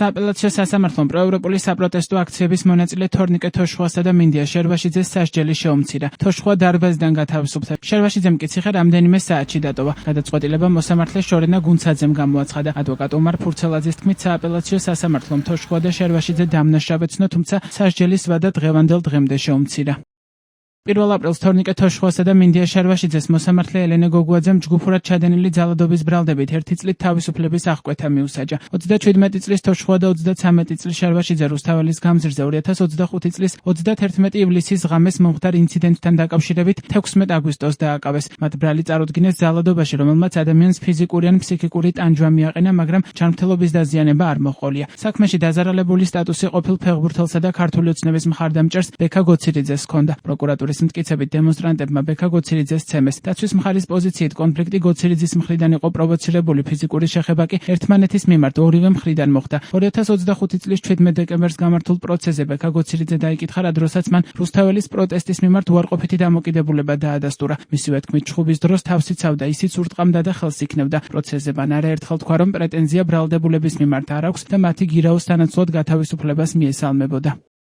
სააპელაციო სასამართლომ პროევროპული საპროტესტო აქციების მონაწილე თორნიკე თოშხვასა და მინდია შერვაშიძეს სასჯელი შეუმცირა. თოშხვა დარბაზიდან გათავისუფლდა. შერვაშიძემ კი ციხე რამდენიმე საათში დატოვა. გადაწყვეტილება მოსამართლე შორენა გუნცაძემ გამოაცხადა. ადვოკატ ომარ ფურცელაძის თქმით, სააპელაციო სასამართლომ თოშხვა და შერვაშიძე დამნაშავეცნო, თუმცა სასჯელის ვადა დღევანდელ დღემდე შეუმცირა. 1 აპრილს თორნიკე თოშხვასა და მინდია შერვაშიძეს მოსამართლე ელენე გოგუაძემ ჯგუფურად ჩადენილი ძალადობის ბრალდებით 1 წლით თავისუფლების აღკვეთა მიუსაჯა. 37 წლის თოშხვა და 33 წლის შერვაშიძე რუსთაველის გამზირზე 2025 წლის 31 ივლისის ღამეს მომხდარ ინციდენტთან დაკავშირებით 16 აგვისტოს დააკავეს. მათ ბრალი წარუდგინეს ძალადობაში, რომელმაც ადამიანს ფიზიკური ან ფსიქიკური ტანჯვა მიაყენა, მაგრამ ჯანმრთელობის დაზიანება არ მოჰყოლია. საქმეში დაზარალებული სტატუსი ყოფილ ფეხბურთელსა და ქართული ოცნების მხარდამჭერს ბექა გოცირიძეს ჰქონდა. პროკურატურის მტკიცებით დემონსტრანტებმა ბექა გოცირიძეს ცემეს. დაცვის მხარის პოზიციით კონფლიქტი გოცირიძის მხრიდან იყო პროვოცირებული, ფიზიკური შეხება კი ერთმანეთის მიმართ ორივე მხრიდან მოხდა. 2025 წლის 17 დეკემბერს გამართულ პროცესზე ბექა გოცირიძე დაიკითხა, რა დროსაც მან რუსთაველის პროტესტის მიმართ უარყოფითი დამოკიდებულება დაადასტურა. მისივე თქმით, ჩხუბის დროს თავს იცავდა, ისიც ურტყამდა და ხელს იქნევდა. პროცესზე მან არაერთხელ თქვა, რომ პრეტენზია ბრალდებულების მიმართ არ აქვს და მათი გირაოს სანაცვლოდ გათავისუფლებას მიესალმებოდა.